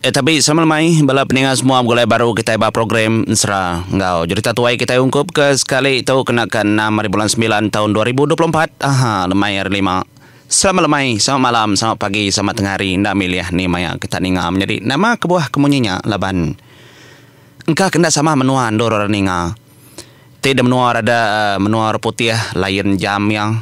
Tapi sama mai bala peningat semua mulai baru kita iba program Nsra ngau. Jadi tatuai kita ungkup ke sekali itu kenakan 6 hari bulan 9 tahun 2024. Lemai hari 5. Selamat lemai, selamat malam, selamat pagi, selamat tengah hari. Ndak milih ni maya kita ningam. Jadi nama kebuah kemunyinya laban. Engkau kena sama menua ndor orang ninga. Tidak menua ada menua putih lain jam yang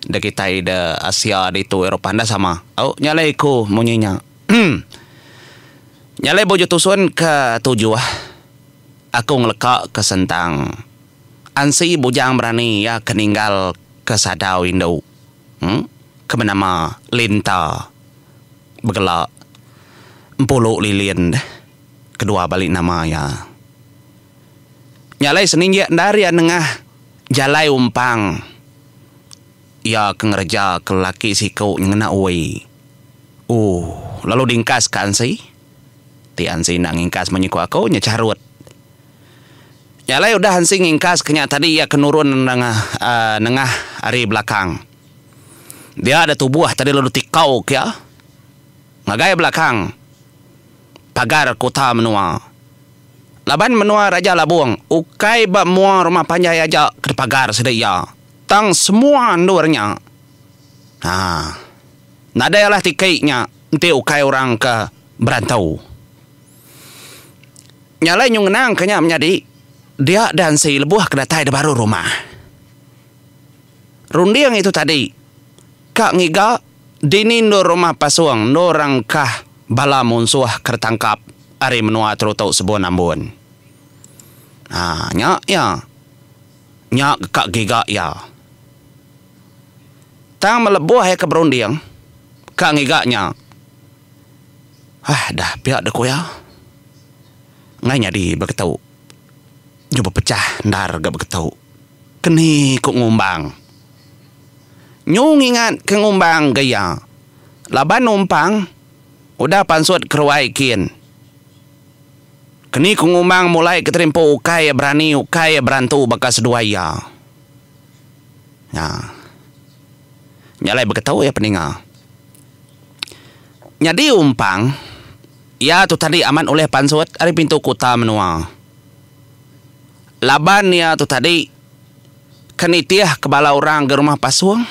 dah kita ida Asia di tu Eropah ndak sama. Oh nyalai ku munyinya. Nyalai bojo tusun ke 7 aku ngelekak ke sentang. Ansi bujang berani ya keninggal ke sadau Indo. Ke nama Linta. Begelak. 10 lilin. Kedua balik nama ya. Nyalai seninja dari nengah jalai umpang. Ya kengerja ke laki siku ngena uwi. Lalu dingkas kan sih? Tian si nang ingkas menyiku aku nyecarut. Nyalai udah hansi ngingkas kenya tadi ya kenurun nengah hari belakang. Dia ada tubuh tadi lalu tikau ya. Ngagai belakang. Pagar kota menua. Laban menua Raja Labuang. Ukai bak mua rumah panjai aja ke pagar sedaya. Tang semua andurnya. Nada yalah tikainya. Nanti ukai orang ke berantau. Nyalai nyungenang kenya menjadi dia dan si lebuah kena tai de baru rumah. Rundiang itu tadi. Kak ngiga dini no rumah pasuang no rangkah bala munsuh kertangkap ari menua terutau sebuah nambun. Nyak ya. Nyak kak giga ya. Tang melebuah ya ke berundiang. Kak ngiganya. Dah pihak deku ya. Nganya di bergetau. Coba pecah ndar gak bergetau. Keni kok ngumbang. Nyung ingat ke ngumbang gaya. Laban numpang. Udah pansut keruai kian. Keni kok ngumbang mulai keterimpo ukai berani ukai berantu bakas dua ya. Nyalai bergetau ya peninga. Nyadi umpang. Ya tu tadi aman oleh pansut dari pintu kota menua. Laban ya tu tadi kenitiah kebala orang ke rumah pasuang.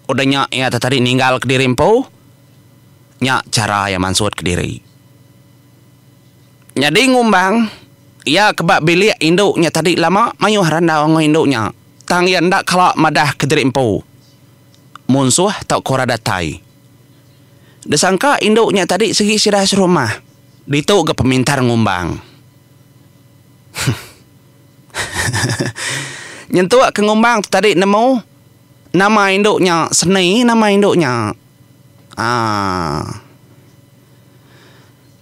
Udahnya ya tu tadi ninggal ke dirimpo. Nyak cara yang mansut ke diri. Nyadi ngumbang. Ya kebak bilik induknya tadi lama mayu haranda orang induknya. Tang yang ndak kalak madah ke dirimpo. Munsuh tak kora datai. Desangka induknya tadi segi sirah serumah. Dituk ke pemintar ngumbang. Nyentuh ke ngumbang tadi nemu. Nama induknya Seni nama induknya.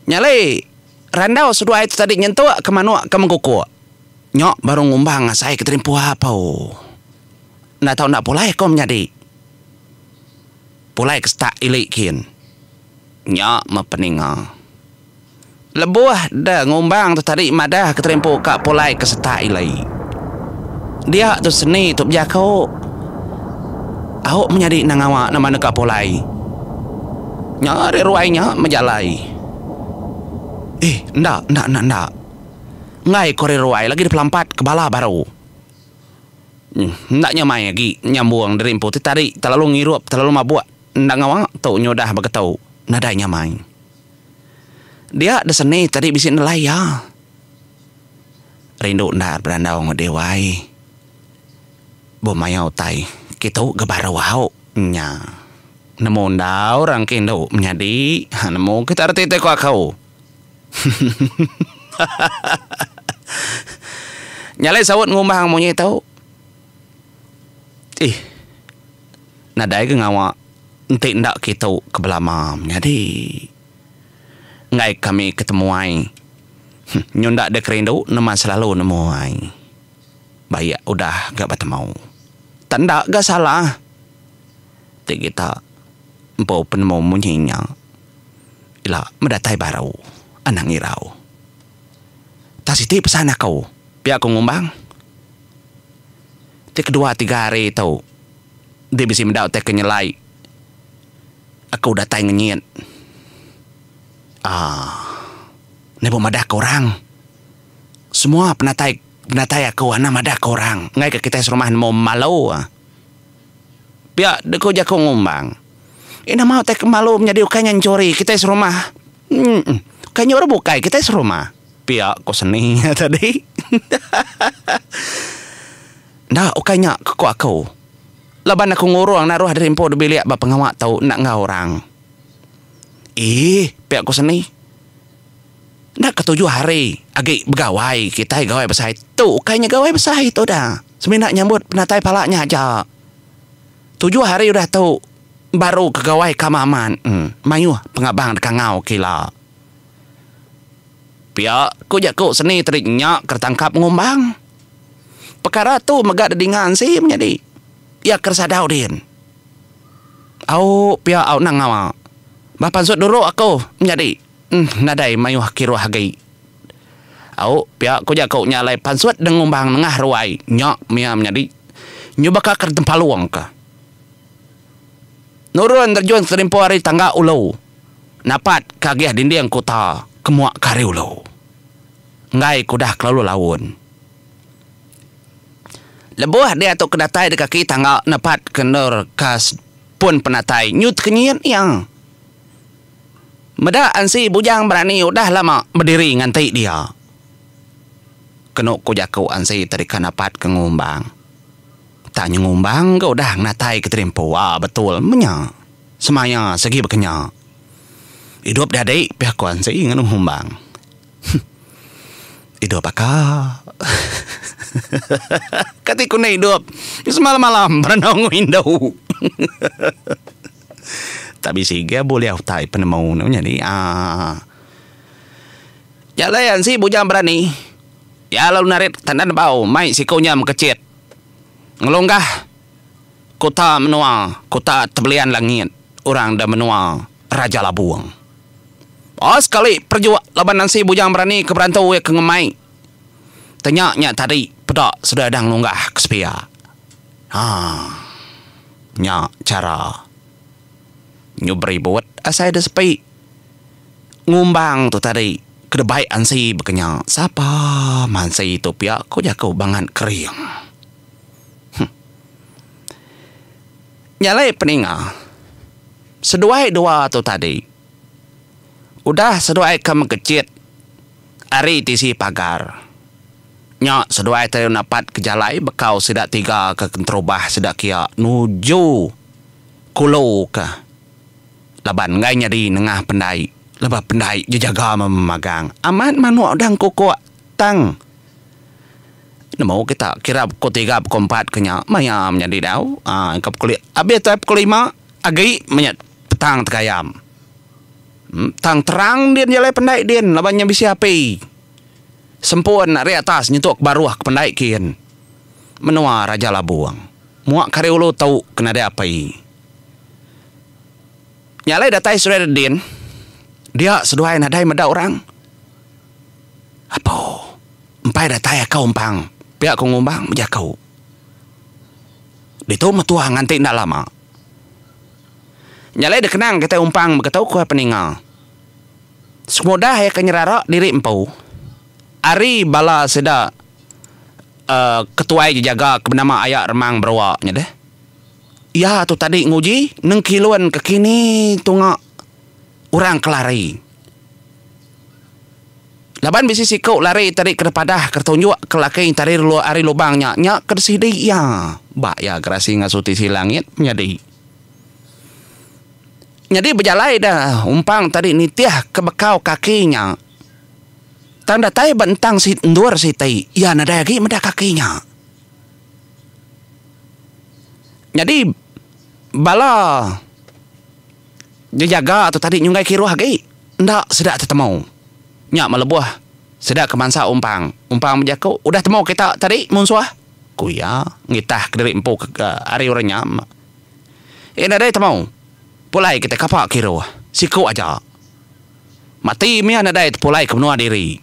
Nyalai. Randau sudah itu tadi nyentuh ke manua ke mengkuku. Nyok baru ngumbang saya keterimpu apa. Nggak tahu ndak pulai kau menjadi. Pulai ke stak ilikin. Nyak mepeninga. Lebuah dah ngumbang tu tadi madah keterimpu kak pulai ke seta ilai. Dia tu Seni tu berjakau. Awak menjadi nangawa nama neka pulai. Nyak ruainya menjalai. Ndak. Ngai kore ruai lagi di pelampat ke bala baru. Ndak nyamai lagi nyambung dari impu tadi terlalu ngirup terlalu mabuk. Ndak ngawang tu nyodah begetau. Nadanya main. Dia ada Seni tadi bisi nelai ya. Rindu ndar berandau ngedewai. Bomayau tai. Kita gebarawau. Nya. Nemu ndau orang kendo menjadi. Nemu kita arti teko akau. Nyalai sawut ngumbang monyet tau. Nadai ke ngawak. Nanti ndak kita kebelamam. Jadi ngai kami ketemuai. Nyundak dek rindu nama selalu nemuai. Baik udah gak bertemu. Tanda gak salah. Tik kita empau penemu munyinya. Ila mendatai baru anang irau. Tasiti pesan aku. Pihak aku ngumbang. Tik 2-3 hari tau. Dia bisa mendaut tek kenyelai. Aku udah tay ngenyit. Nebo madah korang. Semua penatai aku ana madah korang. Ngai ke kita serumah mau malu. Pia deko jako ngumbang. Ina mau teh malu menjadi ukanya curi kita serumah. Kayaknya orang bukai kita serumah. Pia kok seni tadi. Nah, ukanya keko aku. Laban aku ngurung naruh dari empo de bilik ba pengawak tau nak ngau orang. Pia kok seni. Nak ketujuh hari agi begawai kita gawai besar itu kayaknya gawai besar itu dah seminat nyambut penatai palanya aja 7 hari udah tahu baru kegawai kamaman mayu pengabang dekat ngau kila pia ku jaku seni teriknya kertangkap ngumbang perkara tu megak dedingan sih menjadi ya kersadau din au pia au nang ngawa bapan sud dulu aku menjadi nadai mayu kiru hagai. Au pia ko jako nyalai pansuat dengumbang nengah ruai nyok mia menjadi nyubaka ker tempaluang ka. Nurun terjun serimpo hari tangga ulau. Napat kagiah dinding kota kemuak kari ulau. Ngai kudah kelalu laun. Lebuh dia tu kedatai dekat kaki tangga napat kenur kas pun penatai nyut kenyian yang Meda ansi bujang berani udah lama berdiri ngantai dia. Kenuk ku jaku ansi tadi kanapat ke ngumbang. Tanya ngumbang ke udah natai ke terimpo. Betul menya. Semaya segi bekenya. Hidup dadai pihak ku ansi ngan ngumbang. Hidup apa? Katiku na hidup. Semalam-malam berenang window. Tapi sige boleh utai penemau jadi jalayan si bujang berani ya lalu narik tandan bau mai si kaunya mekecit ngelonggah kota menua kota tebelian langit orang dah menua Raja Labuang sekali perjuang laban si bujang berani ke berantau ke ngemai tanya tadi pedak sudah dang longgah ke sepia nya cara nyubri buat asai ada sepi ngumbang tu tadi kedebai ansi bekenya siapa mansi itu pia ko jaku bangan kering nyalai peninga seduai dua tu tadi udah seduai ke mekecit ari tisi pagar nya seduai tadi napat kejalai bekau sedak 3 ke kentrobah sedak kia nuju kulo ka laban ngai nyadi nengah pendai lebah pendai jaga memagang aman manuak dang koko tang mau kita kira ko 3 ko 4 kenya maya menjadi dau kap kulit abi tap ko 5 agi menyat petang tekayam tang terang dia jalai pendai dia labannya bisa api sempun dari atas nyentuk baruah ke pendai kian menua Raja Labuang muak kari ulu tahu kena ada api nyalai datai sudah din dia seduai nadai meda orang apa empai datai kau umpang pihak kau ngumbang menjakau ditu metua nganti nak lama nyalai dekenang kita umpang berketau kau peningal semudah ya kenyerara diri empau ari bala seda ketuai jaga kebenama ayak remang berwak nyade ya tu tadi nguji neng kiluan ke kini tunga orang kelari. Laban bisi sikau lari tarik ke depadah kertunjuk ke laki tarik luar ari lubangnya nya kersidi ya. Ba ya gerasi ngasuti si langit nyadi. Nyadi berjalai dah umpang tadi nitiah ke bekau kakinya. Tanda tai bentang si ndur si tai ya nada lagi meda kakinya. Jadi bala dia jaga atau tadi nyungai kiruh lagi ndak sedak tetemu nyak melebuah sedak kemansa umpang menjaku udah temu kita tadi munsuah kuya ngitah ke dari empu ke ari orangnya ada temu pulai kita kapak kiruh siku aja mati mi ada pulai ke menua diri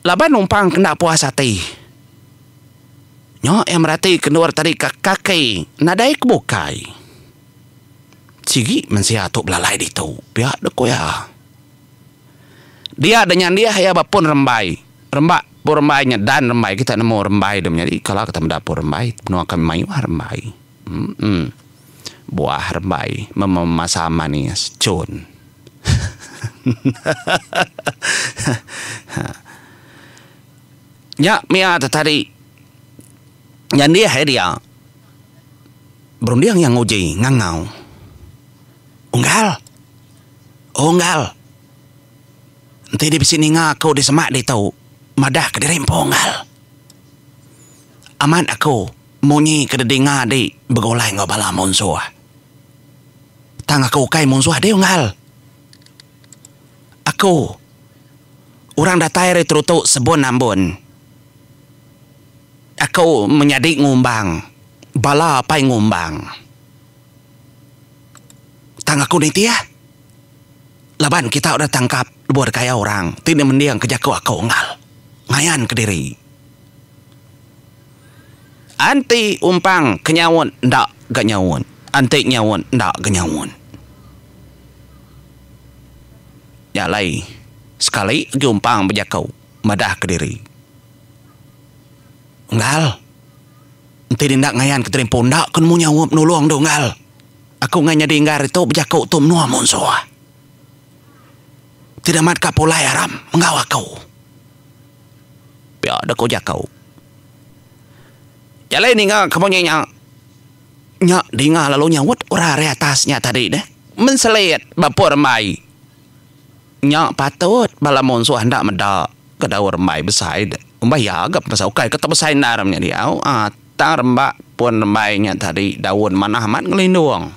laban umpang kena puas hati yang merati keluar tadi kaki nadai kebukai Sigi mensia tu belalai di tu. Pihak deko ya. Dia dengan dia ya bapun rembai. Rembak pun rembainya dan rembai kita nemu rembai dia menjadi kalau kita mendapur rembai penuh kami mayu rembai. Buah rembai memasa manis cun. Ya Mia tadi yang dia berundiang yang uji ngangau unggal nanti di sini ngaku di semak di tau madah ke diri unggal aman aku munyi ke dengar di begolai ngobala monsuah tang aku kai monsuah di unggal aku orang datai retrutu sebon ambon aku menyadik ngumbang bala pai ngumbang tang aku ni tia laban kita udah tangkap buat kaya orang tidak mendiang kejaku aku ngal ngayan ke diri anti umpang kenyawon ndak ganyawon anti nyawon ndak ganyawon ya lai sekali lagi umpang bejakau madah ke diri ngal nanti dindak ngayan ke terimpo ndak kan mu nyawop nulung do ngal aku nganya dinggar itu bejakau tu menua monsoa tidak mat kapulai aram mengawa kau biar ada kau jakau jalai ninga kamu nyak dinga lalu nyawut urare atasnya tadi deh menselet bapur mai nyak patut bala monsoa hendak medak ke daur mai besai deh umbaya agak pasal kai ketemu besai naramnya dia tang rembak pun rembainya tadi daun mana amat ngelindung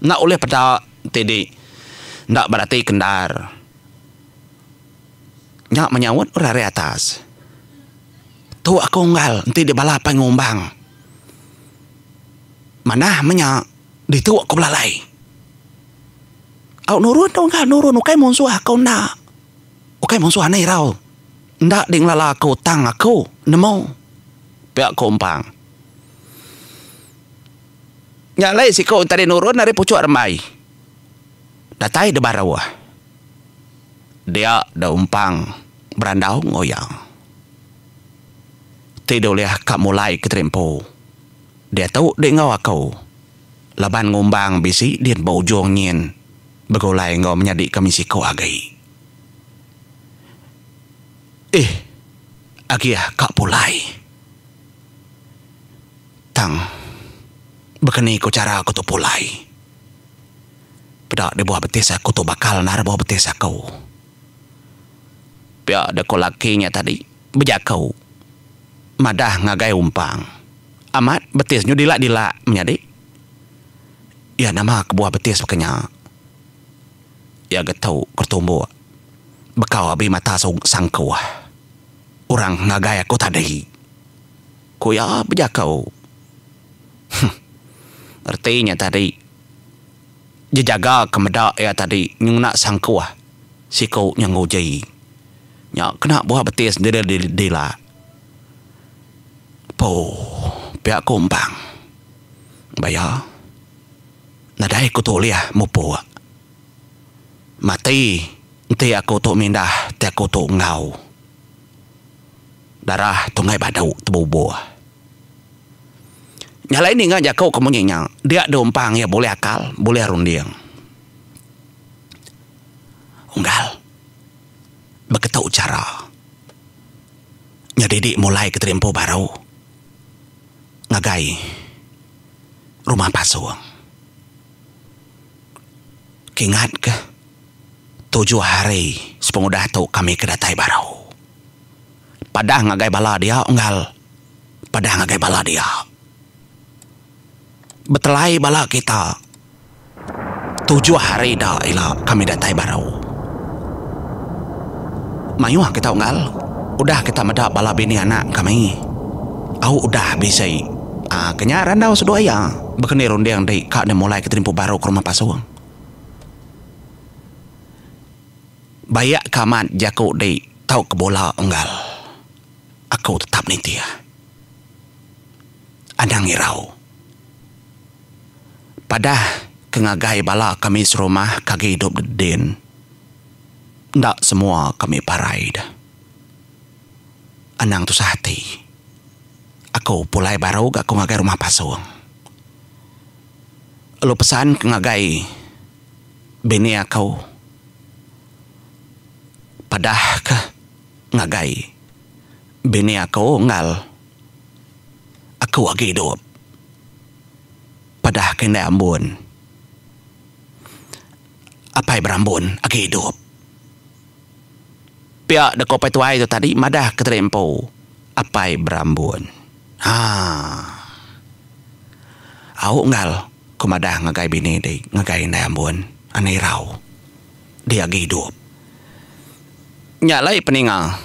nak oleh pada tadi ndak berarti kendar nyak menyawut urare atas tu aku unggal nanti di bala pengumbang mana menyak di tu aku belalai au nurun dong kan nurun ukai monsuah kau nak ukai monsuah ni rau ndak ding lala aku tang aku nemu pihak kumpang nyalai si kau tadi nurun dari pucuk remai datai de barawa dia da umpang berandau ngoyang tidak boleh kak mulai ke trempo dia tahu dia ngau aku laban ngumbang bisi dia bau jong nyen begolai ngau menjadi kami si kau agai agia kak pulai tang bekeni ko cara aku tu pulai pedak de buah betis aku tu bakal nar buah betis aku pia de ko lakinya tadi bejakau madah ngagai umpang amat betisnya dilak menjadi ya nama ke buah betis makanya ya getau kertumbu bekau abi mata sangkau orang ngagai aku tadi ku ya bejakau artinya tadi jaga kemedak ya tadi nyung nak sangkau si kau yang ngojai nya kena buah betis dila po pihak kumpang bayar nadai ku tu liah mupo mati nanti aku tu mindah ti aku tu ngau darah tungai badau tebubuh nyala ini ngajak kau kamu nyenyang dia dompang ya boleh akal boleh rundiang unggal begitu cara nyadidi mulai ke trempo baru ngagai rumah pasuang kingat ke 7 hari sepengudah tu kami kedatai baru padah ngagai bala dia unggal padah ngagai bala dia betelai bala kita 7 hari dah ila kami datai baru mayuah kita unggal udah kita medak bala bini anak kami au udah bisa kenyaran dah sudah ya bekeni rundiang dei kak dah mulai keterimpu baru ke rumah pasuang bayak kamat jaku dei tau ke bola unggal aku tetap nitia adang irau padah kengagai bala kami serumah kagi hidup dedin. Ndak semua kami parai dah. Anang tu sehati. Aku pulai baru gak aku ngagai rumah pasung. Lu pesan kengagai bini aku. Padah ke ngagai bini aku ngal. Aku lagi hidup. Padah kena ambun. Apai berambun lagi hidup. Pihak deko petuai tu tadi madah keterempo. Apai berambun. Aku ngal. Ku madah ngagai bini di ngagai kena ambun. Anai rau. Dia lagi hidup. Nyalai peningal.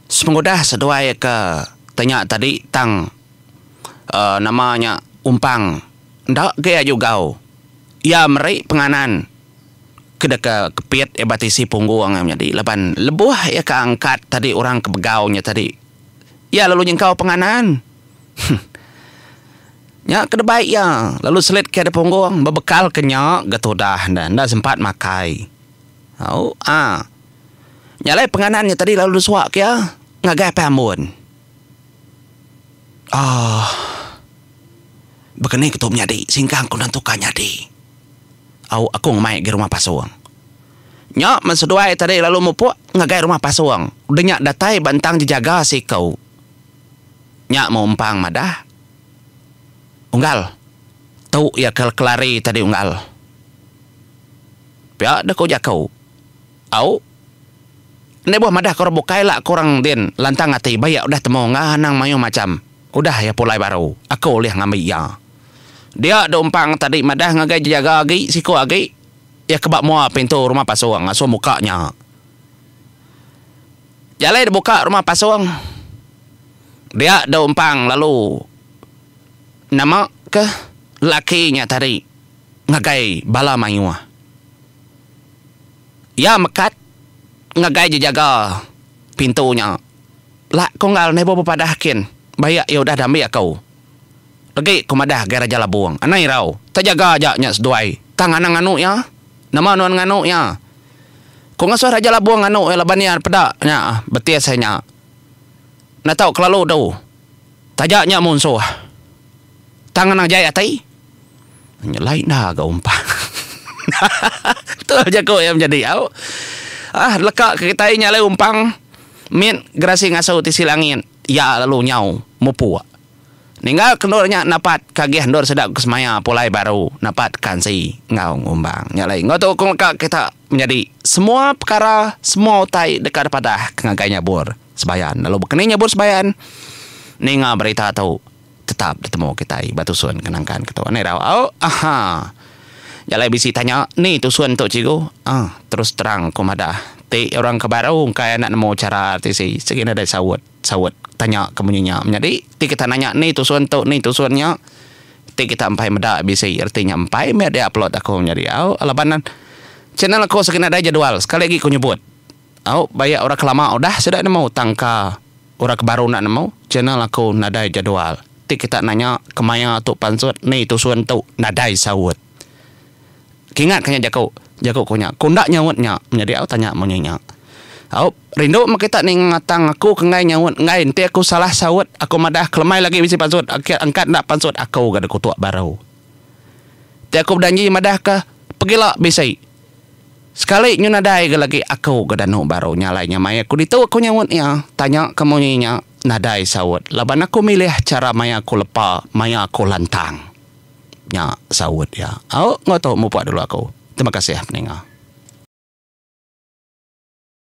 Semengudah seduai ke tanya tadi tang namanya umpang. Ndak gaya juga. Ya meri penganan. Kedeka kepiat batisi punggung yang jadi leban lebuh ya keangkat tadi orang kebegaunya tadi. Ya lalu nyengkau penganan. Ya kedebaik ya. Lalu selit ke ada punggung berbekal kenyak gatudah dan ndak sempat makai. Nyalai penganannya tadi lalu suak ya ngagai pambun. Begini ketum nyadi singkang ku nantukannya di. Aku ngemai ke rumah pasuang. Nyak menseduai tadi lalu mupuk ngagai rumah pasuang. Udah nyak datai bantang dijaga si kau. Nyak mau umpang madah. Unggal. Tau ya kelari tadi unggal. Pihak dah kau jakau. Nebuah madah kau bukai lah kurang din. Lantang hati bayak udah temu nganang mayu macam. Udah ya pulai baru. Aku lihat ngambil ya. Dia ada umpang tadi madah ngagai jaga lagi siku lagi. Ya kebak mua pintu rumah pasuang ngasuh mukanya. Jalai dibuka rumah pasuang. Dia ada umpang lalu nama ke lakinya tadi ngagai bala mayu. Ya mekat ngagai jaga pintunya. Lah konggal nebo padahkin. Bayak ya udah damai kau. Lagi kumadah gara jala buang. Anai rau. Terjaga ajaknya seduai. Tangan nganu ya. Nama nuan nganu ya. Kau ngasuh raja la buang nganu ya labanian pedak nya betis saya. Na tahu kelalu dau. Tajaknya munsuh. Tangan jaya tai. Nyelai dah ga umpang. Betul aja kau yang menjadi au. Lekak ke kita nyalai umpang. Min gerasi ngasuh ti silangin. Ya lalu nyau mupu. Ninggal kendornya napat kagih ndor sedap kesemaya pulai baru napat kansi ngau ngumbang nyalai ngoto kita menjadi semua perkara semua utai dekat pada ngagainya bur sebayan lalu bekeninya bur sebayan ninga berita tahu tetap ditemu kita batusun kenangkan ketua ne raw nyalai bisi tanya ni tusuan tok cigo terus terang kumada ti orang kebarau kaya nak nemu cara artisi segini ada sawut tanya kemunyinya menjadi ti kita nanya ni tusuan tok ni tusuannya ti kita empai meda bisi artinya empai me dia upload aku menjadi alabanan channel aku segini ada jadwal sekali lagi aku nyebut bayar orang kelama udah sudah nemu tangka orang kebaru nak nemu channel aku nadai jadwal ti kita nanya kemaya tok pansut ni tusuan tok nadai sawut kingat kanya jago konya kundak nyawutnya menjadi tanya monyinya rindu makita ning ngatang aku kengai nyawut ngai ente aku salah sawut aku madah kelemai lagi bisi pansut angkat ndak pansut aku gada kutua baru te aku berjanji madah ka pergilah bisi sekali nyunadai lagi aku gada no baru nyalainya maya aku ditu aku nyawutnya tanya kemonyinya nadai sawut laban aku milih cara maya aku lepa maya aku lantang nya sawut ya ngoto mupa dulu aku terima kasih pendengar.